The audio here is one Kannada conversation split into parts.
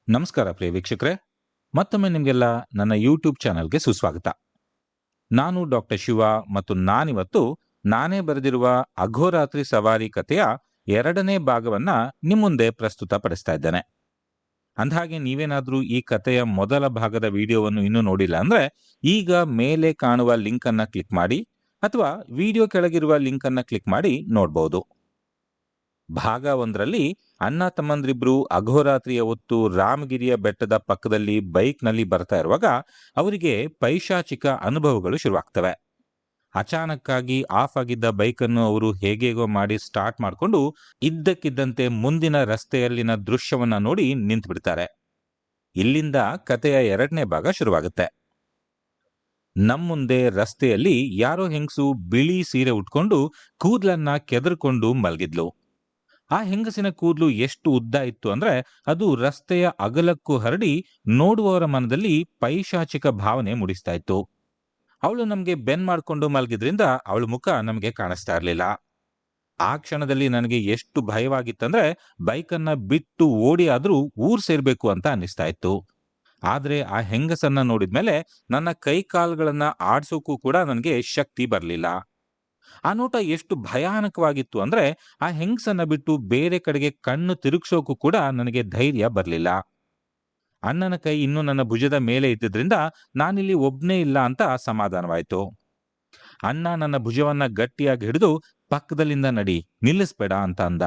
ನಮಸ್ಕಾರ ಪ್ರಿಯ ವೀಕ್ಷಕರೇ, ಮತ್ತೊಮ್ಮೆ ನಿಮಗೆಲ್ಲ ನನ್ನ ಯೂಟ್ಯೂಬ್ ಚಾನಲ್ಗೆ ಸುಸ್ವಾಗತ. ನಾನು ಡಾಕ್ಟರ್ ಶಿವ ಮತ್ತು ನಾನಿವತ್ತು ನಾನೇ ಬರೆದಿರುವ ಅಘೋರಾತ್ರಿ ಸವಾರಿ ಕಥೆಯ 2ನೇ ಭಾಗವನ್ನ ನಿಮ್ಮ ಮುಂದೆ ಪ್ರಸ್ತುತಪಡಿಸ್ತಾ ಇದ್ದೇನೆ. ಅಂದಹಾಗೆ ನೀವೇನಾದ್ರೂ ಈ ಕಥೆಯ ಮೊದಲ ಭಾಗದ ವಿಡಿಯೋವನ್ನು ಇನ್ನೂ ನೋಡಿಲ್ಲ ಅಂದ್ರೆ ಈಗ ಮೇಲೆ ಕಾಣುವ ಲಿಂಕ್ ಅನ್ನ ಕ್ಲಿಕ್ ಮಾಡಿ ಅಥವಾ ವಿಡಿಯೋ ಕೆಳಗಿರುವ ಲಿಂಕ್ ಅನ್ನ ಕ್ಲಿಕ್ ಮಾಡಿ ನೋಡಬಹುದು. ಭಾಗ 1ರಲ್ಲಿ ಅಣ್ಣ ತಮ್ಮಂದ್ರಿಬ್ರು ಅಘೋರಾತ್ರಿಯ ಹೊತ್ತು ರಾಮಗಿರಿಯ ಬೆಟ್ಟದ ಪಕ್ಕದಲ್ಲಿ ಬೈಕ್ನಲ್ಲಿ ಬರ್ತಾ ಇರುವಾಗ ಅವರಿಗೆ ಪೈಶಾಚಿಕ ಅನುಭವಗಳು ಶುರುವಾಗ್ತವೆ. ಅಚಾನಕ್ಕಾಗಿ ಆಫ್ ಆಗಿದ್ದ ಬೈಕನ್ನು ಅವರು ಹೇಗೇಗೋ ಮಾಡಿ ಸ್ಟಾರ್ಟ್ ಮಾಡಿಕೊಂಡು ಇದ್ದಕ್ಕಿದ್ದಂತೆ ಮುಂದಿನ ರಸ್ತೆಯಲ್ಲಿನ ದೃಶ್ಯವನ್ನ ನೋಡಿ ನಿಂತು ಬಿಡ್ತಾರೆ. ಇಲ್ಲಿಂದ ಕಥೆಯ 2ನೇ ಭಾಗ ಶುರುವಾಗುತ್ತೆ. ನಮ್ಮುಂದೆ ರಸ್ತೆಯಲ್ಲಿ ಯಾರೋ ಹೆಂಗಸು ಬಿಳಿ ಸೀರೆ ಉಟ್ಕೊಂಡು ಕೂದ್ಲನ್ನ ಕೆದರ್ಕೊಂಡು ಮಲಗಿದ್ಲು. ಆ ಹೆಂಗಸಿನ ಕೂದಲು ಎಷ್ಟು ಉದ್ದ ಇತ್ತು ಅಂದ್ರೆ ಅದು ರಸ್ತೆಯ ಅಗಲಕ್ಕೂ ಹರಡಿ ನೋಡುವವರ ಮನದಲ್ಲಿ ಪೈಶಾಚಿಕ ಭಾವನೆ ಮೂಡಿಸ್ತಾ ಇತ್ತು. ಅವಳು ನಮ್ಗೆ ಬೆನ್ ಮಾಡ್ಕೊಂಡು ಮಲಗಿದ್ರಿಂದ ಅವಳ ಮುಖ ನಮಗೆ ಕಾಣಿಸ್ತಾ ಇರ್ಲಿಲ್ಲ. ಆ ಕ್ಷಣದಲ್ಲಿ ನನಗೆ ಎಷ್ಟು ಭಯವಾಗಿತ್ತಂದ್ರೆ ಬೈಕನ್ನ ಬಿಟ್ಟು ಓಡಿ ಆದ್ರೂ ಊರ್ ಸೇರ್ಬೇಕು ಅಂತ ಅನ್ನಿಸ್ತಾ ಇತ್ತು. ಆದ್ರೆ ಆ ಹೆಂಗಸನ್ನ ನೋಡಿದ್ಮೇಲೆ ನನ್ನ ಕೈ ಕಾಲ್ಗಳನ್ನ ಆಡ್ಸೋಕ್ಕೂ ಕೂಡ ನನಗೆ ಶಕ್ತಿ ಬರಲಿಲ್ಲ. ಆ ನೋಟ ಎಷ್ಟು ಭಯಾನಕವಾಗಿತ್ತು ಅಂದ್ರೆ ಆ ಹೆಂಗಸನ್ನ ಬಿಟ್ಟು ಬೇರೆ ಕಡೆಗೆ ಕಣ್ಣು ತಿರುಗಿಸೋಕು ಕೂಡ ನನಗೆ ಧೈರ್ಯ ಬರಲಿಲ್ಲ. ಅಣ್ಣನ ಕೈ ಇನ್ನೂ ನನ್ನ ಭುಜದ ಮೇಲೆ ಇದ್ದಿದ್ರಿಂದ ನಾನಿಲ್ಲಿ ಒಬ್ನೇ ಇಲ್ಲ ಅಂತ ಸಮಾಧಾನವಾಯ್ತು. ಅಣ್ಣ ನನ್ನ ಭುಜವನ್ನ ಗಟ್ಟಿಯಾಗಿ ಹಿಡಿದು ಪಕ್ಕದಲ್ಲಿಂದ ನಡಿ, ನಿಲ್ಲಿಸ್ಬೇಡ ಅಂತ ಅಂದ.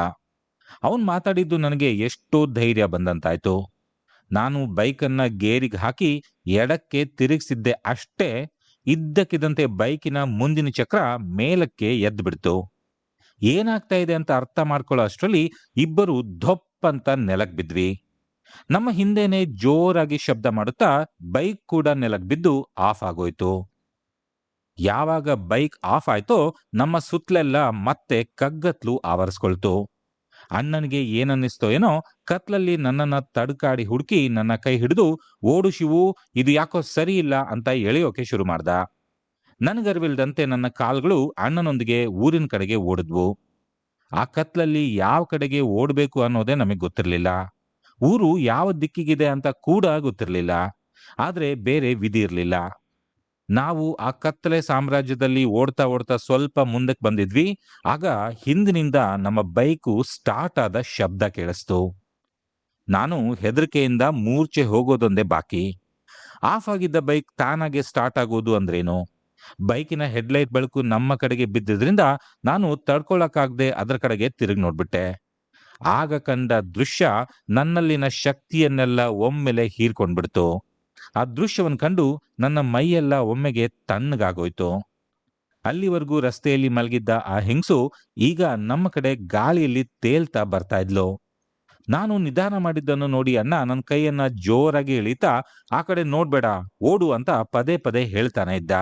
ಅವನ್ ಮಾತಾಡಿದ್ದು ನನಗೆ ಎಷ್ಟೋ ಧೈರ್ಯ ಬಂದಂತಾಯ್ತು. ನಾನು ಬೈಕನ್ನ ಗೇರಿಗೆ ಹಾಕಿ ಎಡಕ್ಕೆ ತಿರುಗಿಸಿದ್ದೆ ಅಷ್ಟೇ, ಇದ್ದಕ್ಕಿದ್ದಂತೆ ಬೈಕಿನ ಮುಂದಿನ ಚಕ್ರ ಮೇಲಕ್ಕೆ ಎದ್ದು ಬಿಡ್ತು. ಏನಾಗ್ತಾ ಇದೆ ಅಂತ ಅರ್ಥ ಮಾಡ್ಕೊಳ್ಳೋ ಅಷ್ಟರಲ್ಲಿ ಇಬ್ಬರು ಧೊಪ್ ಅಂತ ನೆಲಕ್ ಬಿದ್ವಿ. ನಮ್ಮ ಹಿಂದೆನೆ ಜೋರಾಗಿ ಶಬ್ದ ಮಾಡುತ್ತಾ ಬೈಕ್ ಕೂಡ ನೆಲಕ್ ಬಿದ್ದು ಆಫ್ ಆಗೋಯ್ತು. ಯಾವಾಗ ಬೈಕ್ ಆಫ್ ಆಯ್ತೋ ನಮ್ಮ ಸುತ್ತಲೆಲ್ಲ ಮತ್ತೆ ಕಗ್ಗತ್ಲು ಆವರಿಸ್ಕೊಳ್ತು. ಅಣ್ಣನಿಗೆ ಏನನ್ನಿಸ್ತೋ ಏನೋ ಕತ್ಲಲ್ಲಿ ನನ್ನನ್ನ ತಡ್ಕಾಡಿ ಹುಡುಕಿ ನನ್ನ ಕೈ ಹಿಡಿದು ಓಡು ಶಿವು, ಇದು ಯಾಕೋ ಸರಿ ಇಲ್ಲ ಅಂತ ಎಳೆಯೋಕೆ ಶುರು ಮಾಡ್ದ. ನನಗರಿವಿಲ್ದಂತೆ ನನ್ನ ಕಾಲ್ಗಳು ಅಣ್ಣನೊಂದಿಗೆ ಊರಿನ ಕಡೆಗೆ ಓಡಿದ್ವು. ಆ ಕತ್ಲಲ್ಲಿ ಯಾವ ಕಡೆಗೆ ಓಡಬೇಕು ಅನ್ನೋದೇ ನಮಗೆ ಗೊತ್ತಿರಲಿಲ್ಲ. ಊರು ಯಾವ ದಿಕ್ಕಿಗಿದೆ ಅಂತ ಕೂಡ ಗೊತ್ತಿರಲಿಲ್ಲ. ಆದ್ರೆ ಬೇರೆ ವಿಧಿ ಇರಲಿಲ್ಲ. ನಾವು ಆ ಕತ್ತಲೆ ಸಾಮ್ರಾಜ್ಯದಲ್ಲಿ ಓಡ್ತಾ ಓಡ್ತಾ ಸ್ವಲ್ಪ ಮುಂದಕ್ಕೆ ಬಂದಿದ್ವಿ. ಆಗ ಹಿಂದಿನಿಂದ ನಮ್ಮ ಬೈಕು ಸ್ಟಾರ್ಟ್ ಆದ ಶಬ್ದ ಕೇಳಿಸ್ತು. ನಾನು ಹೆದರಿಕೆಯಿಂದ ಮೂರ್ಛೆ ಹೋಗೋದೊಂದೇ ಬಾಕಿ. ಆಫ್ ಆಗಿದ್ದ ಬೈಕ್ ತಾನಾಗೆ ಸ್ಟಾರ್ಟ್ ಆಗೋದು ಅಂದ್ರೇನು? ಬೈಕಿನ ಹೆಡ್ಲೈಟ್ ಬೆಳಕು ನಮ್ಮ ಕಡೆಗೆ ಬಿದ್ದಿದ್ರಿಂದ ನಾನು ತಡ್ಕೊಳಕ್ಕಾಗದೆ ಅದರ ಕಡೆಗೆ ತಿರುಗಿ ನೋಡ್ಬಿಟ್ಟೆ. ಆಗ ಕಂಡ ದೃಶ್ಯ ನನ್ನಲ್ಲಿನ ಶಕ್ತಿಯನ್ನೆಲ್ಲ ಒಮ್ಮೆಲೆ ಹೀರ್ಕೊಂಡ್ಬಿಡ್ತು. ಆ ದೃಶ್ಯವನ್ನು ಕಂಡು ನನ್ನ ಮೈಯೆಲ್ಲ ಒಮ್ಮೆಗೆ ತಣ್ಣಗಾಗೋಯ್ತು. ಅಲ್ಲಿವರೆಗೂ ರಸ್ತೆಯಲ್ಲಿ ಮಲಗಿದ್ದ ಆ ಹೆಂಗಸು ಈಗ ನಮ್ಮ ಕಡೆ ಗಾಳಿಯಲ್ಲಿ ತೇಲ್ತಾ ಬರ್ತಾ ಇದ್ಲು. ನಾನು ನಿಧಾನ ಮಾಡಿದ್ದನ್ನು ನೋಡಿ ಅಣ್ಣ ನನ್ನ ಕೈಯನ್ನ ಜೋರಾಗಿ ಎಳಿತಾ ಆ ಕಡೆ ನೋಡ್ಬೇಡ, ಓಡು ಅಂತ ಪದೇ ಪದೇ ಹೇಳ್ತಾನೆ ಇದ್ದ.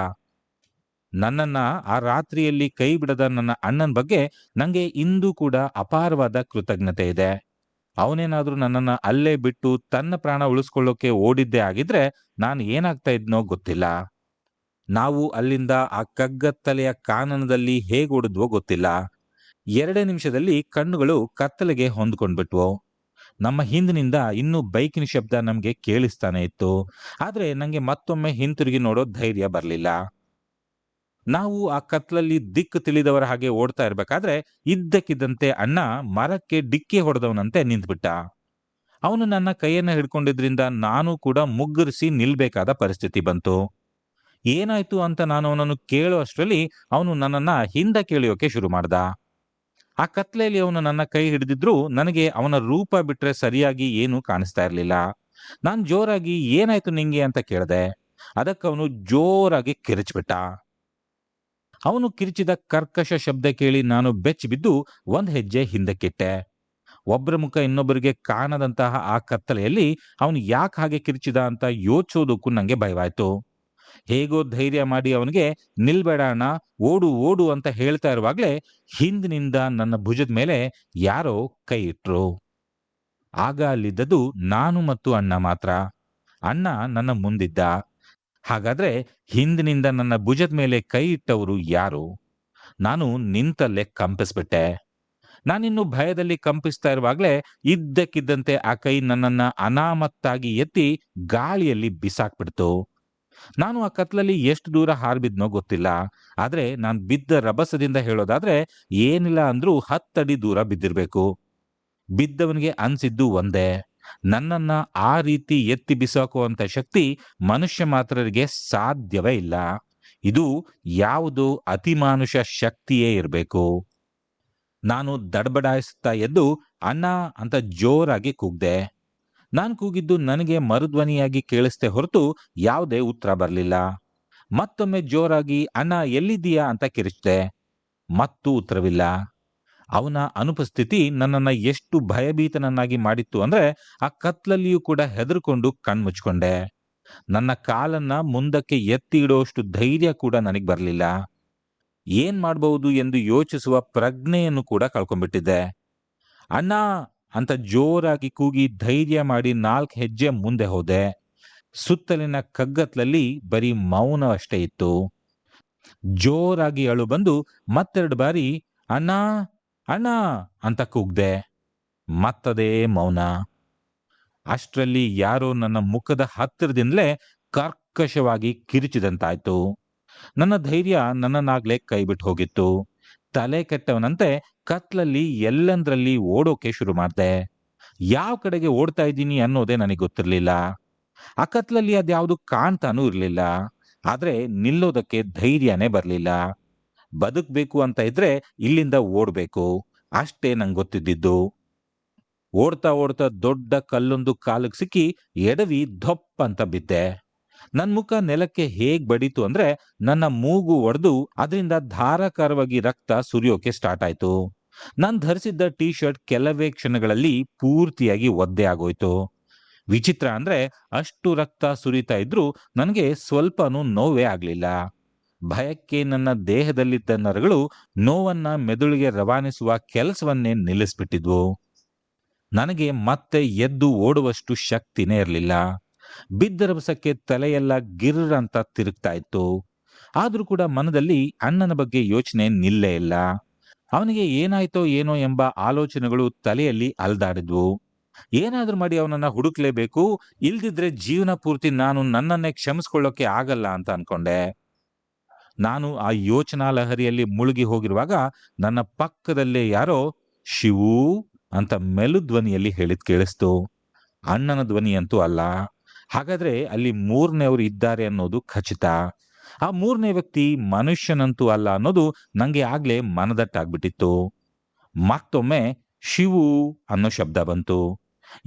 ನನ್ನನ್ನ ಆ ರಾತ್ರಿಯಲ್ಲಿ ಕೈ ಬಿಡದ ನನ್ನ ಅಣ್ಣನ ಬಗ್ಗೆ ನಂಗೆ ಇಂದು ಕೂಡ ಅಪಾರವಾದ ಕೃತಜ್ಞತೆ ಇದೆ. ಅವನೇನಾದ್ರೂ ನನ್ನನ್ನ ಅಲ್ಲೇ ಬಿಟ್ಟು ತನ್ನ ಪ್ರಾಣ ಉಳಿಸ್ಕೊಳ್ಳೋಕೆ ಓಡಿದ್ದೇ ಆಗಿದ್ರೆ ನಾನು ಏನಾಗ್ತಾ ಇದ್ನೋ ಗೊತ್ತಿಲ್ಲ. ನಾವು ಅಲ್ಲಿಂದ ಆ ಕಗ್ಗತ್ತಲೆಯ ಕಾನನದಲ್ಲಿ ಹೇಗೆ ಓಡಿದ್ವೋ ಗೊತ್ತಿಲ್ಲ. 2 ನಿಮಿಷದಲ್ಲಿ ಕಣ್ಣುಗಳು ಕತ್ತಲೆಗೆ ಹೊಂದ್ಕೊಂಡ್ಬಿಟ್ವು. ನಮ್ಮ ಹಿಂದಿನಿಂದ ಇನ್ನೂ ಬೈಕಿನ ಶಬ್ದ ನಮ್ಗೆ ಕೇಳಿಸ್ತಾನೆ ಇತ್ತು. ಆದ್ರೆ ನಂಗೆ ಮತ್ತೊಮ್ಮೆ ಹಿಂತಿರುಗಿ ನೋಡೋ ಧೈರ್ಯ ಬರಲಿಲ್ಲ. ನಾವು ಆ ಕತ್ಲಲ್ಲಿ ದಿಕ್ಕು ತಿಳಿದವರ ಹಾಗೆ ಓಡ್ತಾ ಇರ್ಬೇಕಾದ್ರೆ ಇದ್ದಕ್ಕಿದ್ದಂತೆ ಅಣ್ಣ ಮರಕ್ಕೆ ಡಿಕ್ಕಿ ಹೊಡೆದವನಂತೆ ನಿಂತ್ಬಿಟ್ಟ. ಅವನು ನನ್ನ ಕೈಯನ್ನ ಹಿಡ್ಕೊಂಡಿದ್ರಿಂದ ನಾನು ಕೂಡ ಮುಗ್ಗರಿಸಿ ನಿಲ್ಬೇಕಾದ ಪರಿಸ್ಥಿತಿ ಬಂತು. ಏನಾಯ್ತು ಅಂತ ನಾನು ಅವನನ್ನು ಕೇಳೋ ಅಷ್ಟರಲ್ಲಿ ಅವನು ನನ್ನನ್ನ ಹಿಂದೆ ಕೇಳಿಯೋಕೆ ಶುರು ಮಾಡ್ದ. ಆ ಕತ್ಲೆಯಲ್ಲಿ ಅವನು ನನ್ನ ಕೈ ಹಿಡಿದಿದ್ರು ನನಗೆ ಅವನ ರೂಪ ಬಿಟ್ರೆ ಸರಿಯಾಗಿ ಏನೂ ಕಾಣಿಸ್ತಾ ಇರ್ಲಿಲ್ಲ. ನಾನ್ ಜೋರಾಗಿ ಏನಾಯ್ತು ನಿಂಗೆ ಅಂತ ಕೇಳ್ದೆ. ಅದಕ್ಕವನು ಜೋರಾಗಿ ಕಿರಿಚ್ಬಿಟ್ಟ. ಅವನು ಕಿರಿಚಿದ ಕರ್ಕಶ ಶಬ್ದ ಕೇಳಿ ನಾನು ಬೆಚ್ಚಿ ಬಿದ್ದು 1 ಹೆಜ್ಜೆ ಹಿಂದಕ್ಕಿಟ್ಟೆ. ಒಬ್ಬರ ಮುಖ ಇನ್ನೊಬ್ಬರಿಗೆ ಕಾಣದಂತಹ ಆ ಕತ್ತಲೆಯಲ್ಲಿ ಅವನು ಯಾಕೆ ಹಾಗೆ ಕಿರಿಚಿದ ಅಂತ ಯೋಚಿಸೋದಕ್ಕೂ ನಂಗೆ ಭಯವಾಯ್ತು. ಹೇಗೋ ಧೈರ್ಯ ಮಾಡಿ ಅವನಿಗೆ ನಿಲ್ಬೇಡ ಅಣ್ಣ, ಓಡು ಓಡು ಅಂತ ಹೇಳ್ತಾ ಇರುವಾಗ್ಲೇ ಹಿಂದಿನಿಂದ ನನ್ನ ಭುಜದ ಮೇಲೆ ಯಾರೋ ಕೈ ಇಟ್ರು. ಆಗ ಅಲ್ಲಿದ್ದದು ನಾನು ಮತ್ತು ಅಣ್ಣ ಮಾತ್ರ. ಅಣ್ಣ ನನ್ನ ಮುಂದಿದ್ದ. ಹಾಗಾದ್ರೆ ಹಿಂದಿನಿಂದ ನನ್ನ ಭುಜದ ಮೇಲೆ ಕೈ ಇಟ್ಟವರು ಯಾರು? ನಾನು ನಿಂತಲ್ಲೇ ಕಂಪಿಸ್ಬಿಟ್ಟೆ. ನಾನಿನ್ನು ಭಯದಲ್ಲಿ ಕಂಪಿಸ್ತಾ ಇರುವಾಗಲೇ ಇದ್ದಕ್ಕಿದ್ದಂತೆ ಆ ಕೈ ನನ್ನನ್ನ ಅನಾಮತ್ತಾಗಿ ಎತ್ತಿ ಗಾಳಿಯಲ್ಲಿ ಬಿಸಾಕ್ಬಿಡ್ತು. ನಾನು ಆ ಕತ್ಲಲ್ಲಿ ಎಷ್ಟು ದೂರ ಹಾರ್ಬಿದ್ನೋ ಗೊತ್ತಿಲ್ಲ. ಆದ್ರೆ ನಾನ್ ಬಿದ್ದ ರಭಸದಿಂದ ಹೇಳೋದಾದ್ರೆ ಏನಿಲ್ಲ ಅಂದ್ರೂ 10 ಅಡಿ ದೂರ ಬಿದ್ದಿರ್ಬೇಕು. ಬಿದ್ದವನಿಗೆ ಅನ್ಸಿದ್ದು ಒಂದೇ, ನನ್ನನ್ನ ಆ ರೀತಿ ಎತ್ತಿ ಬಿಸಾಕುವಂತ ಶಕ್ತಿ ಮನುಷ್ಯ ಮಾತ್ರರಿಗೆ ಸಾಧ್ಯವೇ ಇಲ್ಲ. ಇದು ಯಾವುದೋ ಅತಿಮಾನುಷ ಶಕ್ತಿಯೇ ಇರಬೇಕು. ನಾನು ದಡಬಡಾಯಿಸ್ತಾ ಎದ್ದು ಅಣ್ಣ ಅಂತ ಜೋರಾಗಿ ಕೂಗ್ದೆ. ನಾನು ಕೂಗಿದ್ದು ನನಗೆ ಮರುಧ್ವನಿಯಾಗಿ ಕೇಳಿಸ್ತೆ ಹೊರತು ಯಾವುದೇ ಉತ್ತರ ಬರಲಿಲ್ಲ. ಮತ್ತೊಮ್ಮೆ ಜೋರಾಗಿ ಅಣ್ಣ ಎಲ್ಲಿದ್ದೀಯಾ ಅಂತ ಕಿರಿಚ್ದೆ. ಮತ್ತೂ ಉತ್ತರವಿಲ್ಲ. ಅವನ ಅನುಪಸ್ಥಿತಿ ನನ್ನನ್ನ ಎಷ್ಟು ಭಯಭೀತನನ್ನಾಗಿ ಮಾಡಿತ್ತು ಅಂದ್ರೆ ಆ ಕತ್ಲಲ್ಲಿಯೂ ಕೂಡ ಹೆದರ್ಕೊಂಡು ಕಣ್ಮುಚ್ಕೊಂಡೆ. ನನ್ನ ಕಾಲನ್ನ ಮುಂದಕ್ಕೆ ಎತ್ತಿ ಇಡೋಷ್ಟು ಧೈರ್ಯ ಕೂಡ ನನಗೆ ಬರಲಿಲ್ಲ. ಏನ್ ಮಾಡಬಹುದು ಎಂದು ಯೋಚಿಸುವ ಪ್ರಜ್ಞೆಯನ್ನು ಕೂಡ ಕಳ್ಕೊಂಡ್ಬಿಟ್ಟಿದ್ದೆ. ಅಣ್ಣ ಅಂತ ಜೋರಾಗಿ ಕೂಗಿ ಧೈರ್ಯ ಮಾಡಿ 4 ಹೆಜ್ಜೆ ಮುಂದೆ ಹೋದೆ. ಸುತ್ತಲಿನ ಕಗ್ಗತ್ಲಲ್ಲಿ ಬರೀ ಮೌನವಷ್ಟೇ ಇತ್ತು. ಜೋರಾಗಿ ಅಳು ಬಂದು ಮತ್ತೆರಡು ಬಾರಿ ಅಣ್ಣ ಅಣ್ಣ ಅಂತ ಕೂಗ್ದೆ. ಮತ್ತದೇ ಮೌನ. ಅಷ್ಟರಲ್ಲಿ ಯಾರೋ ನನ್ನ ಮುಖದ ಹತ್ತಿರದಿಂದಲೇ ಕರ್ಕಶವಾಗಿ ಕಿರಿಚಿದಂತಾಯ್ತು. ನನ್ನ ಧೈರ್ಯ ನನ್ನನ್ನಾಗ್ಲೇ ಕೈಬಿಟ್ಟು ಹೋಗಿತ್ತು. ತಲೆ ಕೆಟ್ಟವನಂತೆ ಕತ್ಲಲ್ಲಿ ಎಲ್ಲಂದ್ರಲ್ಲಿ ಓಡೋಕೆ ಶುರು ಮಾಡ್ದೆ. ಯಾವ ಕಡೆಗೆ ಓಡ್ತಾ ಇದ್ದೀನಿ ಅನ್ನೋದೇ ನನಗೆ ಗೊತ್ತಿರ್ಲಿಲ್ಲ. ಆ ಕತ್ಲಲ್ಲಿ ಅದ್ಯಾವುದು ಕಾಣ್ತಾನೂ ಇರ್ಲಿಲ್ಲ. ಆದ್ರೆ ನಿಲ್ಲೋದಕ್ಕೆ ಧೈರ್ಯನೇ ಬರ್ಲಿಲ್ಲ. ಬದುಕ್ಬೇಕು ಅಂತ ಇದ್ರೆ ಇಲ್ಲಿಂದ ಓಡ್ಬೇಕು, ಅಷ್ಟೇ ನಂಗೆ ಗೊತ್ತಿದ್ದಿದ್ದು. ಓಡ್ತಾ ಓಡ್ತಾ ದೊಡ್ಡ ಕಲ್ಲೊಂದು ಕಾಲಿಗೆ ಸಿಕ್ಕಿ ಎಡವಿ ಧೊಪ್ ಅಂತ ಬಿದ್ದೆ. ನನ್ ಮುಖ ನೆಲಕ್ಕೆ ಹೇಗ್ ಬಡೀತು ಅಂದ್ರೆ ನನ್ನ ಮೂಗು ಒಡೆದು ಅದರಿಂದ ಧಾರಾಕಾರವಾಗಿ ರಕ್ತ ಸುರಿಯೋಕೆ ಸ್ಟಾರ್ಟ್ ಆಯ್ತು. ನಾನ್ ಧರಿಸಿದ್ದ ಟೀ ಶರ್ಟ್ ಕೆಲವೇ ಕ್ಷಣಗಳಲ್ಲಿ ಪೂರ್ತಿಯಾಗಿ ಒದ್ದೆ ಆಗೋಯ್ತು. ವಿಚಿತ್ರ ಅಂದ್ರೆ ಅಷ್ಟು ರಕ್ತ ಸುರಿತಾ ಇದ್ರೂ ನನಗೆ ಸ್ವಲ್ಪನೂ ನೋವೇ ಆಗ್ಲಿಲ್ಲ. ಭಯಕ್ಕೆ ನನ್ನ ದೇಹದಲ್ಲಿದ್ದ ನರಗಳು ನೋವನ್ನ ಮೆದುಳಿಗೆ ರವಾನಿಸುವ ಕೆಲಸವನ್ನೇ ನಿಲ್ಲಿಸ್ಬಿಟ್ಟಿದ್ವು. ನನಗೆ ಮತ್ತೆ ಎದ್ದು ಓಡುವಷ್ಟು ಶಕ್ತಿನೇ ಇರಲಿಲ್ಲ. ಬಿದ್ದ ರಭಸಕ್ಕೆ ತಲೆಯೆಲ್ಲ ಗಿರ್ರ್ ಅಂತ ತಿರುಗ್ತಾ ಇತ್ತು. ಆದ್ರೂ ಕೂಡ ಮನದಲ್ಲಿ ಅಣ್ಣನ ಬಗ್ಗೆ ಯೋಚನೆ ನಿಲ್ಲೇ ಇಲ್ಲ. ಅವನಿಗೆ ಏನಾಯ್ತೋ ಏನೋ ಎಂಬ ಆಲೋಚನೆಗಳು ತಲೆಯಲ್ಲಿ ಅಲ್ದಾಡಿದ್ವು. ಏನಾದ್ರೂ ಮಾಡಿ ಅವನನ್ನ ಹುಡುಕ್ಲೇಬೇಕು, ಇಲ್ದಿದ್ರೆ ಜೀವನ ಪೂರ್ತಿ ನಾನು ನನ್ನನ್ನೇ ಕ್ಷಮಿಸ್ಕೊಳ್ಳೋಕೆ ಆಗಲ್ಲ ಅಂತ ಅನ್ಕೊಂಡೆ. ನಾನು ಆ ಯೋಚನಾ ಲಹರಿಯಲ್ಲಿ ಮುಳುಗಿ ಹೋಗಿರುವಾಗ ನನ್ನ ಪಕ್ಕದಲ್ಲೇ ಯಾರೋ ಶಿವು ಅಂತ ಮೆಲು ಧ್ವನಿಯಲ್ಲಿ ಹೇಳಿದ್ ಕೇಳಿಸ್ತು. ಅಣ್ಣನ ಧ್ವನಿ ಅಂತೂ ಅಲ್ಲ. ಹಾಗಾದ್ರೆ ಅಲ್ಲಿ 3ನೇವರು ಇದ್ದಾರೆ ಅನ್ನೋದು ಖಚಿತ. ಆ 3ನೇ ವ್ಯಕ್ತಿ ಮನುಷ್ಯನಂತೂ ಅಲ್ಲ ಅನ್ನೋದು ನಂಗೆ ಆಗ್ಲೇ ಮನದಟ್ಟಾಗ್ಬಿಟ್ಟಿತ್ತು. ಮತ್ತೊಮ್ಮೆ ಶಿವು ಅನ್ನೋ ಶಬ್ದ ಬಂತು.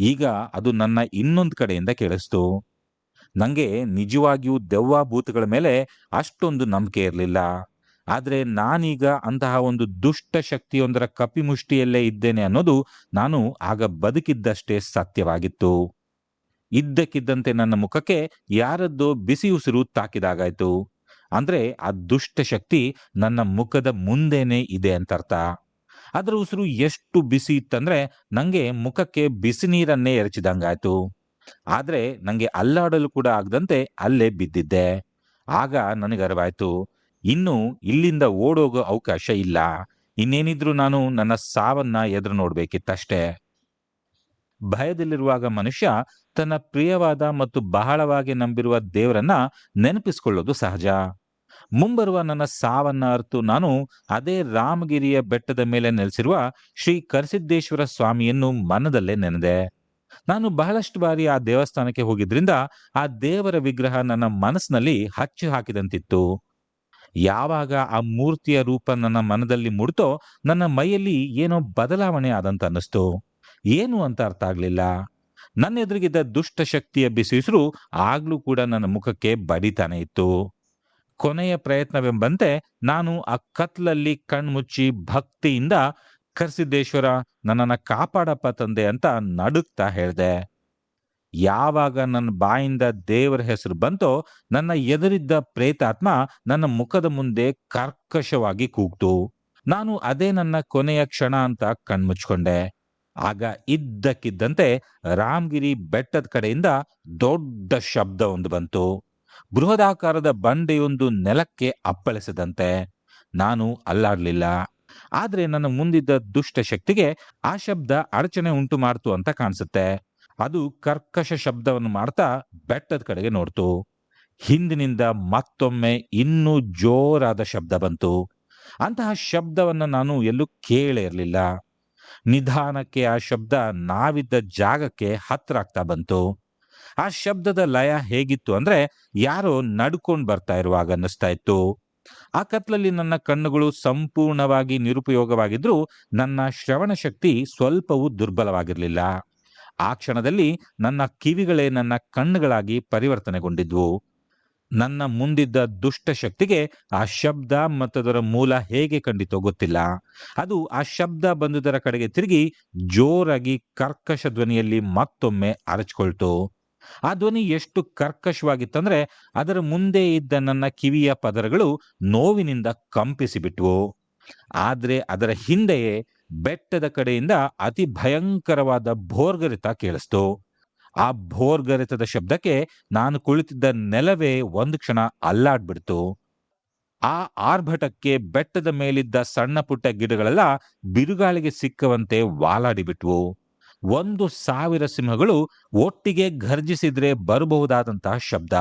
ಈಗ ಅದು ನನ್ನ ಇನ್ನೊಂದು ಕಡೆಯಿಂದ ಕೇಳಿಸ್ತು. ನಂಗೆ ನಿಜವಾಗಿಯೂ ದೆವ್ವ ಭೂತಗಳ ಮೇಲೆ ಅಷ್ಟೊಂದು ನಂಬಿಕೆ ಇರಲಿಲ್ಲ. ಆದ್ರೆ ನಾನೀಗ ಅಂತಹ ಒಂದು ದುಷ್ಟ ಶಕ್ತಿಯೊಂದರ ಕಪಿಮುಷ್ಟಿಯಲ್ಲೇ ಇದ್ದೇನೆ ಅನ್ನೋದು ನಾನು ಆಗ ಬದುಕಿದ್ದಷ್ಟೇ ಸತ್ಯವಾಗಿತ್ತು. ಇದ್ದಕ್ಕಿದ್ದಂತೆ ನನ್ನ ಮುಖಕ್ಕೆ ಯಾರದ್ದೋ ಬಿಸಿ ಉಸಿರು ತಾಕಿದಾಗಾಯ್ತು. ಅಂದ್ರೆ ಆ ದುಷ್ಟ ಶಕ್ತಿ ನನ್ನ ಮುಖದ ಮುಂದೆನೆ ಇದೆ ಅಂತರ್ಥ. ಅದರ ಉಸಿರು ಎಷ್ಟು ಬಿಸಿ ಇತ್ತಂದ್ರೆ ನಂಗೆ ಮುಖಕ್ಕೆ ಬಿಸಿ ನೀರನ್ನೇ ಎರಚಿದಂಗಾಯ್ತು. ಆದ್ರೆ ನಂಗೆ ಅಲ್ಲಾಡಲು ಕೂಡ ಆಗದಂತೆ ಅಲ್ಲೇ ಬಿದ್ದಿದ್ದೆ. ಆಗ ನನಗೆ ಅರಿವಾಯ್ತು, ಇನ್ನು ಇಲ್ಲಿಂದ ಓಡೋಗೋ ಅವಕಾಶ ಇಲ್ಲ. ಇನ್ನೇನಿದ್ರು ನಾನು ನನ್ನ ಸಾವನ್ನ ಎದುರು ನೋಡ್ಬೇಕಿತ್ತಷ್ಟೇ. ಭಯದಲ್ಲಿರುವಾಗ ಮನುಷ್ಯ ತನ್ನ ಪ್ರಿಯವಾದ ಮತ್ತು ಬಹಳವಾಗಿ ನಂಬಿರುವ ದೇವರನ್ನ ನೆನಪಿಸಿಕೊಳ್ಳೋದು ಸಹಜ. ಮುಂಬರುವ ನನ್ನ ಸಾವನ್ನ ಅರ್ತು ನಾನು ಅದೇ ರಾಮಗಿರಿಯ ಬೆಟ್ಟದ ಮೇಲೆ ನೆಲೆಸಿರುವ ಶ್ರೀ ಕರಸಿದ್ದೇಶ್ವರ ಸ್ವಾಮಿಯನ್ನು ಮನದಲ್ಲೇ ನೆನೆದೆ. ನಾನು ಬಹಳಷ್ಟು ಬಾರಿ ಆ ದೇವಸ್ಥಾನಕ್ಕೆ ಹೋಗಿದ್ರಿಂದ ಆ ದೇವರ ವಿಗ್ರಹ ನನ್ನ ಮನಸ್ಸಿನಲ್ಲಿ ಹಚ್ಚಿ ಹಾಕಿದಂತಿತ್ತು. ಯಾವಾಗ ಆ ಮೂರ್ತಿಯ ರೂಪ ನನ್ನ ಮನದಲ್ಲಿ ಮುಡ್ತೋ ನನ್ನ ಮೈಯಲ್ಲಿ ಏನೋ ಬದಲಾವಣೆ ಆದಂತ ಅನ್ನಿಸ್ತು. ಏನು ಅಂತ ಅರ್ಥ ಆಗ್ಲಿಲ್ಲ. ನನ್ನ ಎದುರಿಗಿದ್ದ ದುಷ್ಟ ಶಕ್ತಿಯ ಬಿಸಿಸಿರು ಆಗ್ಲೂ ಕೂಡ ನನ್ನ ಮುಖಕ್ಕೆ ಬಡಿತಾನೆ ಇತ್ತು. ಕೊನೆಯ ಪ್ರಯತ್ನವೆಂಬಂತೆ ನಾನು ಆ ಕತ್ಲಲ್ಲಿ ಕಣ್ಮುಚ್ಚಿ ಭಕ್ತಿಯಿಂದ ಕರಸಿದ್ದೇಶ್ವರ ನನ್ನನ್ನ ಕಾಪಾಡಪ್ಪ ತಂದೆ ಅಂತ ನಡುಕ್ತಾ ಹೇಳ್ದೆ. ಯಾವಾಗ ನನ್ನ ಬಾಯಿಂದ ದೇವರ ಹೆಸರು ಬಂತೋ ನನ್ನ ಎದುರಿದ್ದ ಪ್ರೇತಾತ್ಮ ನನ್ನ ಮುಖದ ಮುಂದೆ ಕರ್ಕಶವಾಗಿ ಕೂಗ್ತು. ನಾನು ಅದೇ ನನ್ನ ಕೊನೆಯ ಕ್ಷಣ ಅಂತ ಕಣ್ಮುಚ್ಕೊಂಡೆ. ಆಗ ಇದ್ದಕ್ಕಿದ್ದಂತೆ ರಾಮಗಿರಿ ಬೆಟ್ಟದ ಕಡೆಯಿಂದ ದೊಡ್ಡ ಶಬ್ದ ಒಂದು ಬಂತು. ಬೃಹದಾಕಾರದ ಬಂಡೆಯೊಂದು ನೆಲಕ್ಕೆ ಅಪ್ಪಳಿಸದಂತೆ. ನಾನು ಅಲ್ಲಾಡ್ಲಿಲ್ಲ. ಆದ್ರೆ ನನ್ನ ಮುಂದಿದ್ದ ದುಷ್ಟ ಶಕ್ತಿಗೆ ಆ ಶಬ್ದ ಅಡಚಣೆ ಉಂಟು ಮಾಡ್ತು ಅಂತ ಕಾಣಿಸುತ್ತೆ. ಅದು ಕರ್ಕಶ ಶಬ್ದವನ್ನು ಮಾಡ್ತಾ ಬೆಟ್ಟದ ಕಡೆಗೆ ನೋಡ್ತು. ಹಿಂದಿನಿಂದ ಮತ್ತೊಮ್ಮೆ ಇನ್ನೂ ಜೋರಾದ ಶಬ್ದ ಬಂತು. ಅಂತಹ ಶಬ್ದವನ್ನ ನಾನು ಎಲ್ಲೂ ಕೇಳೇ ಇರಲಿಲ್ಲ. ನಿಧಾನಕ್ಕೆ ಆ ಶಬ್ದ ನಾವಿದ್ದ ಜಾಗಕ್ಕೆ ಹತ್ರ ಆಗ್ತಾ ಬಂತು. ಆ ಶಬ್ದದ ಲಯ ಹೇಗಿತ್ತು ಅಂದ್ರೆ ಯಾರೋ ನಡ್ಕೊಂಡ್ ಬರ್ತಾ ಇರುವಾಗ ಅನ್ನಿಸ್ತಾ ಇತ್ತು. ಆ ಕತ್ಲಲ್ಲಿ ನನ್ನ ಕಣ್ಣುಗಳು ಸಂಪೂರ್ಣವಾಗಿ ನಿರುಪಯೋಗವಾಗಿದ್ರೂ ನನ್ನ ಶ್ರವಣ ಶಕ್ತಿ ಸ್ವಲ್ಪವೂ ದುರ್ಬಲವಾಗಿರಲಿಲ್ಲ. ಆ ಕ್ಷಣದಲ್ಲಿ ನನ್ನ ಕಿವಿಗಳೇ ನನ್ನ ಕಣ್ಣುಗಳಾಗಿ ಪರಿವರ್ತನೆಗೊಂಡಿದ್ವು. ನನ್ನ ಮುಂದಿದ್ದ ದುಷ್ಟ ಶಕ್ತಿಗೆ ಆ ಶಬ್ದ ಮತ್ತದರ ಮೂಲ ಹೇಗೆ ಕಂಡಿತೋ ಗೊತ್ತಿಲ್ಲ. ಅದು ಆ ಶಬ್ದ ಬಂದುದರ ಕಡೆಗೆ ತಿರುಗಿ ಜೋರಾಗಿ ಕರ್ಕಶ ಧ್ವನಿಯಲ್ಲಿ ಮತ್ತೊಮ್ಮೆ ಅರಚಿಕೊಳ್ತು. ಆ ಧ್ವನಿ ಎಷ್ಟು ಕರ್ಕಶವಾಗಿತ್ತಂದ್ರೆ ಅದರ ಮುಂದೆ ಇದ್ದ ನನ್ನ ಕಿವಿಯ ಪದರಗಳು ನೋವಿನಿಂದ ಕಂಪಿಸಿಬಿಟ್ವು. ಆದ್ರೆ ಅದರ ಹಿಂದೆಯೇ ಬೆಟ್ಟದ ಕಡೆಯಿಂದ ಅತಿ ಭಯಂಕರವಾದ ಭೋರ್ಗರೆತ ಕೇಳಿಸ್ತು. ಆ ಭೋರ್ಗರೆತದ ಶಬ್ದಕ್ಕೆ ನಾನು ಕುಳಿತಿದ್ದ ನೆಲವೇ ಒಂದು ಕ್ಷಣ ಅಲ್ಲಾಡ್ಬಿಡ್ತು. ಆ ಆರ್ಭಟಕ್ಕೆ ಬೆಟ್ಟದ ಮೇಲಿದ್ದ ಸಣ್ಣ ಪುಟ್ಟ ಗಿಡಗಳೆಲ್ಲ ಬಿರುಗಾಳಿಗೆ ಸಿಕ್ಕವಂತೆ ವಾಲಾಡಿಬಿಟ್ವು. 1,000 ಸಿಂಹಗಳು ಒಟ್ಟಿಗೆ ಘರ್ಜಿಸಿದ್ರೆ ಬರಬಹುದಾದಂತಹ ಶಬ್ದ.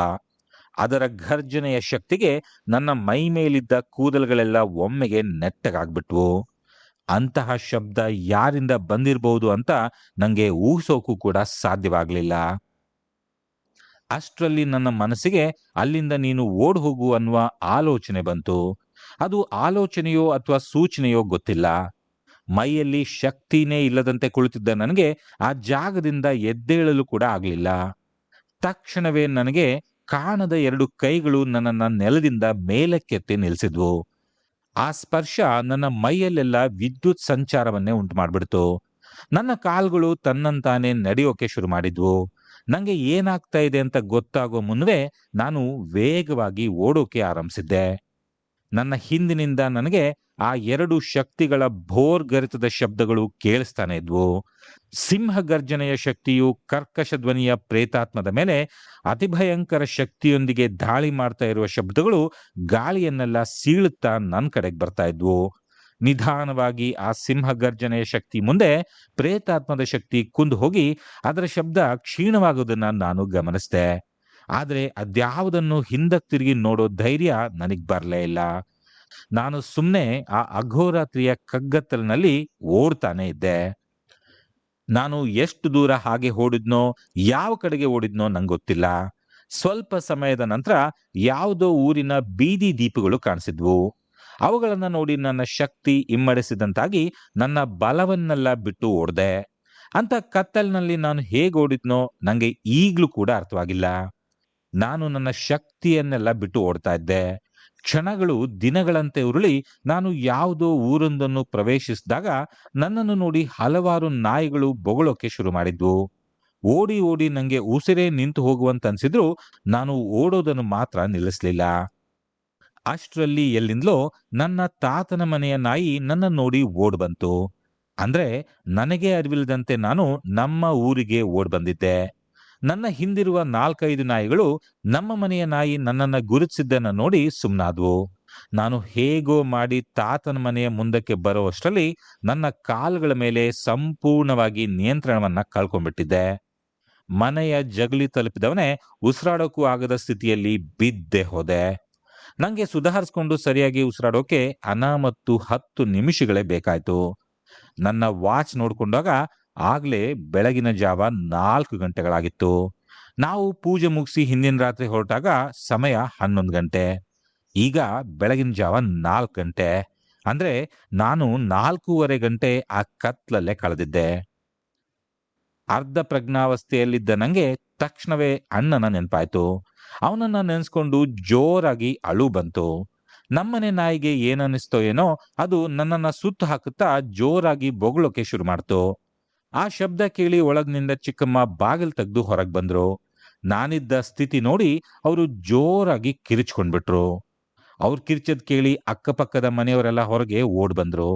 ಅದರ ಘರ್ಜನೆಯ ಶಕ್ತಿಗೆ ನನ್ನ ಮೈ ಮೇಲಿದ್ದ ಕೂದಲುಗಳೆಲ್ಲ ಒಮ್ಮೆಗೆ ನೆಟ್ಟಗಾಗ್ಬಿಟ್ವು. ಅಂತಹ ಶಬ್ದ ಯಾರಿಂದ ಬಂದಿರಬಹುದು ಅಂತ ನಂಗೆ ಊಹಿಸೋಕು ಕೂಡ ಸಾಧ್ಯವಾಗಲಿಲ್ಲ. ಅಷ್ಟರಲ್ಲಿ ನನ್ನ ಮನಸ್ಸಿಗೆ ಅಲ್ಲಿಂದ ನೀನು ಓಡ್ ಹೋಗು ಅನ್ನುವ ಆಲೋಚನೆ ಬಂತು. ಅದು ಆಲೋಚನೆಯೋ ಅಥವಾ ಸೂಚನೆಯೋ ಗೊತ್ತಿಲ್ಲ. ಮೈಯಲ್ಲಿ ಶಕ್ತಿನೇ ಇಲ್ಲದಂತೆ ಕುಳಿತಿದ್ದ ನನಗೆ ಆ ಜಾಗದಿಂದ ಎದ್ದೇಳಲು ಕೂಡ ಆಗಲಿಲ್ಲ. ತಕ್ಷಣವೇ ನನಗೆ ಕಾಣದ 2 ಕೈಗಳು ನನ್ನನ್ನ ನೆಲದಿಂದ ಮೇಲಕ್ಕೆತ್ತಿ ನಿಲ್ಲಿಸಿದ್ವು. ಆ ಸ್ಪರ್ಶ ನನ್ನ ಮೈಯಲ್ಲೆಲ್ಲ ವಿದ್ಯುತ್ ಸಂಚಾರವನ್ನೇ ಉಂಟು ಮಾಡಿಬಿಡ್ತು. ನನ್ನ ಕಾಲ್ಗಳು ತನ್ನಂತಾನೆ ನಡೆಯೋಕೆ ಶುರು ಮಾಡಿದ್ವು. ನಂಗೆ ಏನಾಗ್ತಾ ಇದೆ ಅಂತ ಗೊತ್ತಾಗೋ ಮುನ್ನವೇ ನಾನು ವೇಗವಾಗಿ ಓಡೋಕೆ ಆರಂಭಿಸಿದ್ದೆ. ನನ್ನ ಹಿಂದಿನಿಂದ ನನಗೆ ಆ 2 ಶಕ್ತಿಗಳ ಭೋರ್ಗರೆತದ ಶಬ್ದಗಳು ಕೇಳಿಸ್ತಾನೆ ಇದ್ವು. ಸಿಂಹ ಗರ್ಜನೆಯ ಶಕ್ತಿಯು ಕರ್ಕಶ ಧ್ವನಿಯ ಪ್ರೇತಾತ್ಮದ ಮೇಲೆ ಅತಿ ಭಯಂಕರ ಶಕ್ತಿಯೊಂದಿಗೆ ದಾಳಿ ಮಾಡ್ತಾ ಇರುವ ಶಬ್ದಗಳು ಗಾಳಿಯನ್ನೆಲ್ಲ ಸೀಳುತ್ತಾ ನನ್ನ ಕಡೆಗೆ ಬರ್ತಾ ಇದ್ವು. ನಿಧಾನವಾಗಿ ಆ ಸಿಂಹ ಗರ್ಜನೆಯ ಶಕ್ತಿ ಮುಂದೆ ಪ್ರೇತಾತ್ಮದ ಶಕ್ತಿ ಕುಂದು ಹೋಗಿ ಅದರ ಶಬ್ದ ಕ್ಷೀಣವಾಗುವುದನ್ನ ನಾನು ಗಮನಿಸಿದೆ. ಆದ್ರೆ ಅದ್ಯಾವುದನ್ನು ಹಿಂದಕ್ಕೆ ತಿರುಗಿ ನೋಡೋ ಧೈರ್ಯ ನನಗ್ ಬರಲೇ ಇಲ್ಲ. ನಾನು ಸುಮ್ಮನೆ ಆ ಅಘೋರಾತ್ರಿಯ ಕಗ್ಗತ್ತಲಿನಲ್ಲಿ ಓಡ್ತಾನೆ ಇದ್ದೆ. ನಾನು ಎಷ್ಟು ದೂರ ಹಾಗೆ ಓಡಿದ್ನೋ ಯಾವ ಕಡೆಗೆ ಓಡಿದ್ನೋ ನಂಗೆ ಗೊತ್ತಿಲ್ಲ. ಸ್ವಲ್ಪ ಸಮಯದ ನಂತರ ಯಾವುದೋ ಊರಿನ ಬೀದಿ ದೀಪಗಳು ಕಾಣಿಸಿದ್ವು. ಅವುಗಳನ್ನ ನೋಡಿ ನನ್ನ ಶಕ್ತಿ ಇಮ್ಮಡಿಸಿದಂತಾಗಿ ನನ್ನ ಬಲವನ್ನೆಲ್ಲ ಬಿಟ್ಟು ಓಡ್ದೆ. ಅಂತ ಕತ್ತಲಿನಲ್ಲಿ ನಾನು ಹೇಗೆ ಓಡಿದ್ನೋ ನಂಗೆ ಈಗ್ಲೂ ಕೂಡ ಅರ್ಥವಾಗಿಲ್ಲ. ನಾನು ನನ್ನ ಶಕ್ತಿಯನ್ನೆಲ್ಲ ಬಿಟ್ಟು ಓಡ್ತಾ ಇದ್ದೆ. ಕ್ಷಣಗಳು ದಿನಗಳಂತೆ ಉರುಳಿ ನಾನು ಯಾವುದೋ ಊರೊಂದನ್ನು ಪ್ರವೇಶಿಸಿದಾಗ ನನ್ನನ್ನು ನೋಡಿ ಹಲವಾರು ನಾಯಿಗಳು ಬೊಗಳೋಕೆ ಶುರು ಮಾಡಿದ್ವು. ಓಡಿ ಓಡಿ ನಂಗೆ ಉಸಿರೇ ನಿಂತು ಹೋಗುವಂತನ್ಸಿದ್ರು ನಾನು ಓಡೋದನ್ನು ಮಾತ್ರ ನಿಲ್ಲಿಸ್ಲಿಲ್ಲ. ಅಷ್ಟರಲ್ಲಿ ಎಲ್ಲಿಂದಲೋ ನನ್ನ ತಾತನ ಮನೆಯ ನಾಯಿ ನನ್ನ ನೋಡಿ ಓಡ್ ಬಂತು. ಅಂದ್ರೆ ನನಗೆ ಅರಿವಿಲ್ಲದಂತೆ ನಾನು ನಮ್ಮ ಊರಿಗೆ ಓಡ್ ಬಂದಿದ್ದೆ. ನನ್ನ ಹಿಂದಿರುವ 4-5 ನಾಯಿಗಳು ನಮ್ಮ ಮನೆಯ ನಾಯಿ ನನ್ನನ್ನ ಗುರುತಿಸಿದ್ದನ್ನ ನೋಡಿ ಸುಮ್ಮನಾದ್ವು. ನಾನು ಹೇಗೋ ಮಾಡಿ ತಾತನ ಮನೆಯ ಮುಂದಕ್ಕೆ ಬರೋ ಅಷ್ಟರಲ್ಲಿ ನನ್ನ ಕಾಲುಗಳ ಮೇಲೆ ಸಂಪೂರ್ಣವಾಗಿ ನಿಯಂತ್ರಣವನ್ನ ಕಳ್ಕೊಂಡ್ಬಿಟ್ಟಿದ್ದೆ. ಮನೆಯ ಜಗಲಿ ತಲುಪಿದವನೇ ಉಸಿರಾಡೋಕ್ಕೂ ಆಗದ ಸ್ಥಿತಿಯಲ್ಲಿ ಬಿದ್ದೆ ಹೋದೆ. ನಂಗೆ ಸುಧಾರಿಸ್ಕೊಂಡು ಸರಿಯಾಗಿ ಉಸಿರಾಡೋಕೆ ಅನಾಮತ್ತು 10 ನಿಮಿಷಗಳೇ ಬೇಕಾಯ್ತು. ನನ್ನ ವಾಚ್ ನೋಡ್ಕೊಂಡಾಗ ಆಗ್ಲೇ ಬೆಳಗಿನ ಜಾವ 4 ಗಂಟೆಗಳಾಗಿತ್ತು. ನಾವು ಪೂಜೆ ಮುಗಿಸಿ ಹಿಂದಿನ ರಾತ್ರಿ ಹೊರಟಾಗ ಸಮಯ 11 ಗಂಟೆ. ಈಗ ಬೆಳಗಿನ ಜಾವ 4 ಗಂಟೆ. ಅಂದ್ರೆ ನಾನು 4.5 ಗಂಟೆ ಆ ಕತ್ಲಲ್ಲೇ ಕಳೆದಿದ್ದೆ. ಅರ್ಧ ಪ್ರಜ್ಞಾವಸ್ಥೆಯಲ್ಲಿದ್ದ ನಂಗೆ ತಕ್ಷಣವೇ ಅಣ್ಣನ ನೆನಪಾಯ್ತು. ಅವನನ್ನ ನೆನೆಸ್ಕೊಂಡು ಜೋರಾಗಿ ಅಳು ಬಂತು. ನಮ್ಮನೆ ನಾಯಿಗೆ ಏನನ್ನಿಸ್ತೋ ಏನೋ ಅದು ನನ್ನನ್ನ ಸುತ್ತು ಹಾಕುತ್ತಾ ಜೋರಾಗಿ ಬೊಗಳೋಕೆ ಶುರು ಮಾಡ್ತು. ಆ ಶಬ್ದ ಕೇಳಿ ಒಳಗಿನಿಂದ ಚಿಕ್ಕಮ್ಮ ಬಾಗಿಲು ತೆಗೆದು ಹೊರಗೆ ಬಂದ್ರು. ನಾನಿದ್ದ ಸ್ಥಿತಿ ನೋಡಿ ಅವರು ಜೋರಾಗಿ ಕಿರಿಚ್ಕೊಂಡ್ಬಿಟ್ರು. ಅವ್ರು ಕಿರ್ಚದ್ ಕೇಳಿ ಅಕ್ಕಪಕ್ಕದ ಮನೆಯವರೆಲ್ಲ ಹೊರಗೆ ಓಡ್ ಬಂದ್ರು.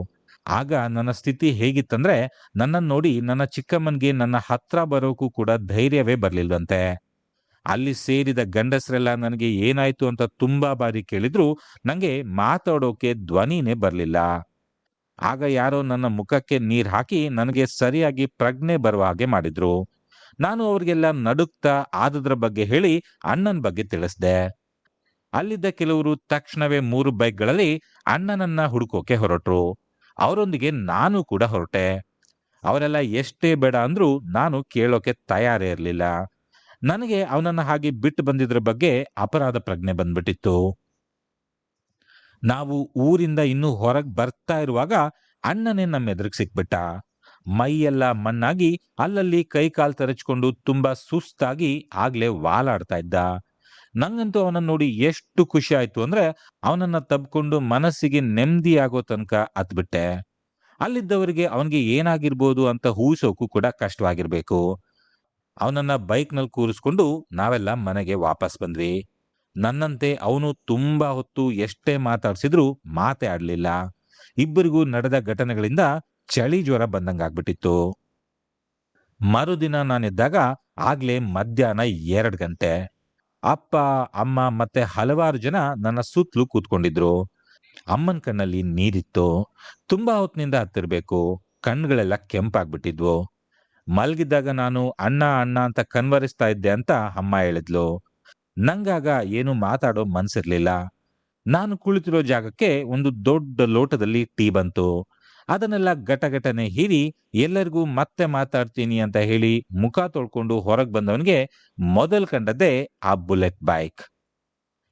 ಆಗ ನನ್ನ ಸ್ಥಿತಿ ಹೇಗಿತ್ತಂದ್ರೆ ನನ್ನನ್ನು ನೋಡಿ ನನ್ನ ಚಿಕ್ಕಮ್ಮನ್ಗೆ ನನ್ನ ಹತ್ರ ಬರೋಕು ಕೂಡ ಧೈರ್ಯವೇ ಬರ್ಲಿಲ್ವಂತೆ. ಅಲ್ಲಿ ಸೇರಿದ ಗಂಡಸರೆಲ್ಲ ನನಗೆ ಏನಾಯ್ತು ಅಂತ ತುಂಬಾ ಬಾರಿ ಕೇಳಿದ್ರು ನಂಗೆ ಮಾತಾಡೋಕೆ ಧ್ವನಿನೇ ಬರ್ಲಿಲ್ಲ. ಆಗ ಯಾರೋ ನನ್ನ ಮುಖಕ್ಕೆ ನೀರ್ ಹಾಕಿ ನನಗೆ ಸರಿಯಾಗಿ ಪ್ರಜ್ಞೆ ಬರುವ ಹಾಗೆ ಮಾಡಿದ್ರು. ನಾನು ಅವ್ರಿಗೆಲ್ಲ ನಡುಗ್ತಾ ಆದದ್ರ ಬಗ್ಗೆ ಹೇಳಿ ಅಣ್ಣನ ಬಗ್ಗೆ ತಿಳಿಸ್ದೆ. ಅಲ್ಲಿದ್ದ ಕೆಲವರು ತಕ್ಷಣವೇ 3 ಬೈಕ್ಗಳಲ್ಲಿ ಅಣ್ಣನನ್ನ ಹುಡುಕೋಕೆ ಹೊರಟ್ರು. ಅವರೊಂದಿಗೆ ನಾನು ಕೂಡ ಹೊರಟೆ. ಅವರೆಲ್ಲ ಎಷ್ಟೇ ಬೇಡ ಅಂದ್ರೂ ನಾನು ಕೇಳೋಕೆ ತಯಾರೇ ಇರಲಿಲ್ಲ. ನನಗೆ ಅವನನ್ನ ಹಾಗೆ ಬಿಟ್ಟು ಬಂದಿದ್ರ ಬಗ್ಗೆ ಅಪರಾಧ ಪ್ರಜ್ಞೆ ಬಂದ್ಬಿಟ್ಟಿತ್ತು. ನಾವು ಊರಿಂದ ಇನ್ನೂ ಹೊರಗೆ ಬರ್ತಾ ಇರುವಾಗ ಅಣ್ಣನೇ ನಮ್ಮ ಎದುರಿಗೆ ಸಿಕ್ಬಿಟ್ಟ. ಮೈಯೆಲ್ಲ ಮಣ್ಣಾಗಿ ಅಲ್ಲಲ್ಲಿ ಕೈ ಕಾಲು ತರಚ್ಕೊಂಡು ತುಂಬಾ ಸುಸ್ತಾಗಿ ಆಗ್ಲೇ ವಾಲಾಡ್ತಾ ಇದ್ದ. ನಂಗಂತೂ ಅವನನ್ನ ನೋಡಿ ಎಷ್ಟು ಖುಷಿ ಆಯ್ತು ಅಂದ್ರೆ ಅವನನ್ನ ತಬ್ಕೊಂಡು ಮನಸ್ಸಿಗೆ ನೆಮ್ಮದಿ ಆಗೋ ತನಕ ಅತ್ಬಿಟ್ಟೆ. ಅಲ್ಲಿದ್ದವರಿಗೆ ಅವನಿಗೆ ಏನಾಗಿರ್ಬೋದು ಅಂತ ಊಹಿಸೋಕು ಕೂಡ ಕಷ್ಟವಾಗಿರ್ಬೇಕು. ಅವನನ್ನ ಬೈಕ್ನಲ್ಲಿ ಕೂರಿಸ್ಕೊಂಡು ನಾವೆಲ್ಲ ಮನೆಗೆ ವಾಪಸ್ ಬಂದ್ವಿ. ನನ್ನಂತೆ ಅವನು ತುಂಬಾ ಹೊತ್ತು ಎಷ್ಟೇ ಮಾತಾಡ್ಸಿದ್ರು ಮಾತೇ ಆಡ್ಲಿಲ್ಲ. ಇಬ್ಬರಿಗೂ ನಡೆದ ಘಟನೆಗಳಿಂದ ಚಳಿ ಜ್ವರ ಬಂದಂಗಾಗ್ಬಿಟ್ಟಿತ್ತು. ಮರುದಿನ ನಾನಿದ್ದಾಗ ಆಗ್ಲೇ ಮಧ್ಯಾಹ್ನ 2 ಗಂಟೆ. ಅಪ್ಪ, ಅಮ್ಮ ಮತ್ತೆ ಹಲವಾರು ಜನ ನನ್ನ ಸುತ್ತಲೂ ಕೂತ್ಕೊಂಡಿದ್ರು. ಅಮ್ಮನ ಕಣ್ಣಲ್ಲಿ ನೀರಿತ್ತು. ತುಂಬಾ ಹೊತ್ತಿನಿಂದ ಹತ್ತಿರ್ಬೇಕು. ಕಣ್ಗಳೆಲ್ಲ ಕೆಂಪಾಗ್ಬಿಟ್ಟಿದ್ವು. ಮಲ್ಗಿದ್ದಾಗ ನಾನು ಅಣ್ಣ ಅಣ್ಣ ಅಂತ ಕನ್ವರಿಸ್ತಾ ಇದ್ದೆ ಅಂತ ಅಮ್ಮ ಹೇಳಿದ್ಲು. ನಂಗಾಗ ಏನು ಮಾತಾಡೋ ಮನ್ಸಿರ್ಲಿಲ್ಲ. ನಾನು ಕುಳಿತಿರೋ ಜಾಗಕ್ಕೆ ಒಂದು ದೊಡ್ಡ ಲೋಟದಲ್ಲಿ ಟೀ ಬಂತು. ಅದನ್ನೆಲ್ಲ ಗಟಗಟನೆ ಹೀರಿ ಎಲ್ಲರಿಗೂ ಮತ್ತೆ ಮಾತಾಡ್ತೀನಿ ಅಂತ ಹೇಳಿ ಮುಖ ತೊಳ್ಕೊಂಡು ಹೊರಗೆ ಬಂದವನಿಗೆ ಮೊದಲು ಕಂಡದ್ದೇ ಆ ಬುಲೆಟ್ ಬೈಕ್.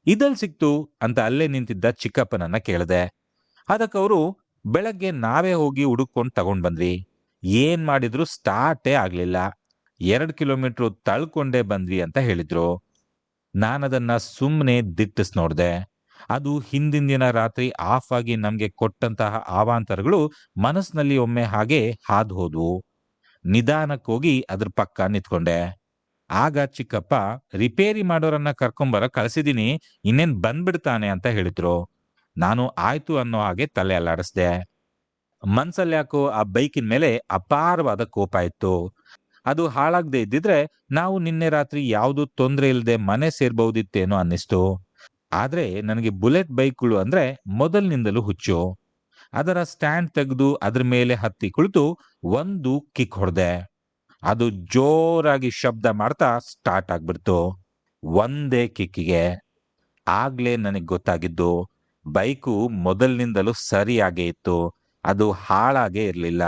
ಇದಲ್ ಸಿಕ್ತು ಅಂತ ಅಲ್ಲೇ ನಿಂತಿದ್ದ ಚಿಕ್ಕಪ್ಪನನ್ನ ಕೇಳಿದೆ. ಅದಕ್ಕವರು, ಬೆಳಗ್ಗೆ ನಾವೇ ಹೋಗಿ ಹುಡುಕೊಂಡು ತಗೊಂಡ್ ಬಂದ್ವಿ. ಏನ್ ಮಾಡಿದ್ರು ಸ್ಟಾರ್ಟೇ ಆಗ್ಲಿಲ್ಲ. 2 ಕಿಲೋಮೀಟರ್ ತಳ್ಕೊಂಡೇ ಬಂದ್ವಿ ಅಂತ ಹೇಳಿದ್ರು. ನಾನದನ್ನ ಸುಮ್ಮನೆ ದಿಟ್ಟಿಸ್ ನೋಡ್ದೆ. ಅದು ಹಿಂದಿನ ದಿನ ರಾತ್ರಿ ಆಫ್ ಆಗಿ ನಮ್ಗೆ ಕೊಟ್ಟಂತಹ ಅವಾಂತರಗಳು ಮನಸ್ಸಿನಲ್ಲಿ ಒಮ್ಮೆ ಹಾಗೆ ಹಾದು ಹೋದ್ವು. ನಿಧಾನಕ್ಕೋಗಿ ಅದ್ರ ಪಕ್ಕ ನಿಂತ್ಕೊಂಡೆ. ಆಗ ಚಿಕ್ಕಪ್ಪ, ರಿಪೇರಿ ಮಾಡೋರನ್ನ ಕರ್ಕೊಂಬರ ಕಳ್ಸಿದೀನಿ, ಇನ್ನೇನ್ ಬಂದ್ಬಿಡ್ತಾನೆ ಅಂತ ಹೇಳಿದ್ರು. ನಾನು ಆಯ್ತು ಅನ್ನೋ ಹಾಗೆ ತಲೆ ಅಲ್ಲಾಡಿಸ್ದೆ. ಮನ್ಸಲ್ಯಾಕೋ ಆ ಬೈಕಿನ ಮೇಲೆ ಅಪಾರವಾದ ಕೋಪ ಇತ್ತು. ಅದು ಹಾಳಾಗದೆ ಇದ್ದಿದ್ರೆ ನಾವು ನಿನ್ನೆ ರಾತ್ರಿ ಯಾವುದು ತೊಂದರೆ ಇಲ್ಲದೆ ಮನೆ ಸೇರ್ಬಹುದಿತ್ತೇನೋ ಅನ್ನಿಸ್ತು. ಆದ್ರೆ ನನಗೆ ಬುಲೆಟ್ ಬೈಕ್ಗಳು ಅಂದ್ರೆ ಮೊದಲಿನಿಂದಲೂ ಹುಚ್ಚು. ಅದರ ಸ್ಟ್ಯಾಂಡ್ ತೆಗೆದು ಅದ್ರ ಮೇಲೆ ಹತ್ತಿ ಕುಳಿತು ಒಂದು ಕಿಕ್ ಹೊಡೆದೆ. ಅದು ಜೋರಾಗಿ ಶಬ್ದ ಮಾಡ್ತಾ ಸ್ಟಾರ್ಟ್ ಆಗ್ಬಿಡ್ತು. ಒಂದೇ ಕಿಕ್ಕಿಗೆ. ಆಗ್ಲೇ ನನಗೆ ಗೊತ್ತಾಗಿದ್ದು, ಬೈಕು ಮೊದಲಿನಿಂದಲೂ ಸರಿಯಾಗೇ ಇತ್ತು. ಅದು ಹಾಳಾಗೇ ಇರಲಿಲ್ಲ.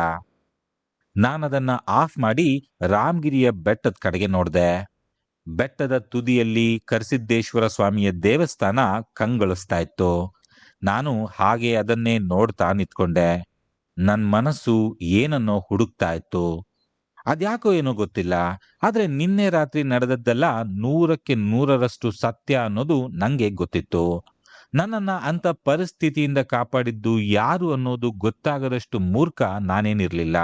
ನಾನದನ್ನ ಆಫ್ ಮಾಡಿ ರಾಮಗಿರಿಯ ಬೆಟ್ಟದ ಕಡೆಗೆ ನೋಡ್ದೆ. ಬೆಟ್ಟದ ತುದಿಯಲ್ಲಿ ಕರಸಿದ್ದೇಶ್ವರ ಸ್ವಾಮಿಯ ದೇವಸ್ಥಾನ ಕಂಗೊಳಿಸ್ತಾ ಇತ್ತು. ನಾನು ಹಾಗೆ ಅದನ್ನೇ ನೋಡ್ತಾ ನಿಂತ್ಕೊಂಡೆ. ನನ್ ಮನಸ್ಸು ಏನನ್ನೋ ಹುಡುಕ್ತಾ ಇತ್ತು. ಅದ್ಯಾಕೋ ಏನೋ ಗೊತ್ತಿಲ್ಲ, ಆದ್ರೆ ನಿನ್ನೆ ರಾತ್ರಿ ನಡೆದದ್ದೆಲ್ಲ 100ಕ್ಕೆ 100ರಷ್ಟು ಸತ್ಯ ಅನ್ನೋದು ನಂಗೆ ಗೊತ್ತಿತ್ತು. ನನ್ನನ್ನ ಅಂತ ಪರಿಸ್ಥಿತಿಯಿಂದ ಕಾಪಾಡಿದ್ದು ಯಾರು ಅನ್ನೋದು ಗೊತ್ತಾಗದಷ್ಟು ಮೂರ್ಖ ನಾನೇನಿರ್ಲಿಲ್ಲ.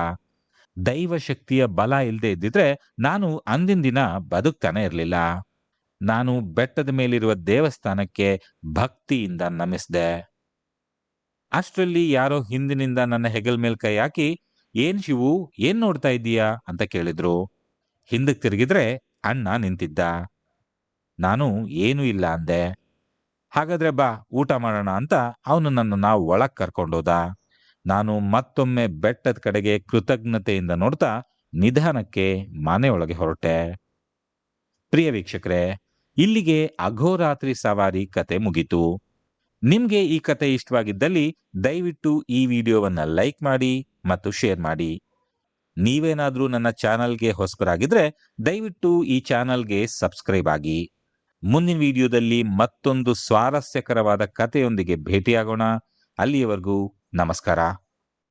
ದೈವ ಶಕ್ತಿಯ ಬಲ ಇಲ್ಲದೆ ಇದ್ದಿದ್ರೆ ನಾನು ಅಂದಿನ ದಿನ ಬದುಕ್ತಾನೆ ಇರಲಿಲ್ಲ. ನಾನು ಬೆಟ್ಟದ ಮೇಲಿರುವ ದೇವಸ್ಥಾನಕ್ಕೆ ಭಕ್ತಿಯಿಂದ ನಮಿಸ್ದೆ. ಅಷ್ಟರಲ್ಲಿ ಯಾರೋ ಹಿಂದಿನಿಂದ ನನ್ನ ಹೆಗಲ್ ಮೇಲ್ ಕೈ ಹಾಕಿ, ಏನ್ ಶಿವು, ಏನ್ ನೋಡ್ತಾ ಇದ್ದೀಯಾ ಅಂತ ಕೇಳಿದ್ರು. ಹಿಂದಕ್ಕೆ ತಿರುಗಿದ್ರೆ ಅಣ್ಣ ನಿಂತಿದ್ದ. ನಾನು ಏನೂ ಇಲ್ಲ ಅಂದೆ. ಹಾಗಾದ್ರೆ ಬಾ ಊಟ ಮಾಡೋಣ ಅಂತ ಅವನು ನನ್ನನ್ನ ಒಳಗ್ ಕರ್ಕೊಂಡೋದ. ನಾನು ಮತ್ತೊಮ್ಮೆ ಬೆಟ್ಟದ ಕಡೆಗೆ ಕೃತಜ್ಞತೆಯಿಂದ ನೋಡ್ತಾ ನಿಧಾನಕ್ಕೆ ಮನೆಯೊಳಗೆ ಹೊರಟೆ. ಪ್ರಿಯ ವೀಕ್ಷಕರೇ, ಇಲ್ಲಿಗೆ ಅಘೋರಾತ್ರಿ ಸವಾರಿ ಕತೆ ಮುಗೀತು. ನಿಮ್ಗೆ ಈ ಕತೆ ಇಷ್ಟವಾಗಿದ್ದಲ್ಲಿ ದಯವಿಟ್ಟು ಈ ವಿಡಿಯೋವನ್ನ ಲೈಕ್ ಮಾಡಿ ಮತ್ತು ಶೇರ್ ಮಾಡಿ. ನೀವೇನಾದ್ರೂ ನನ್ನ ಚಾನಲ್ಗೆ ಹೊಸಬರಾಗಿದ್ರೆ ದಯವಿಟ್ಟು ಈ ಚಾನಲ್ಗೆ ಸಬ್ಸ್ಕ್ರೈಬ್ ಆಗಿ. ಮುಂದಿನ ವಿಡಿಯೋದಲ್ಲಿ ಮತ್ತೊಂದು ಸ್ವಾರಸ್ಯಕರವಾದ ಕಥೆಯೊಂದಿಗೆ ಭೇಟಿಯಾಗೋಣ. ಅಲ್ಲಿಯವರೆಗೂ ನಮಸ್ಕಾರ.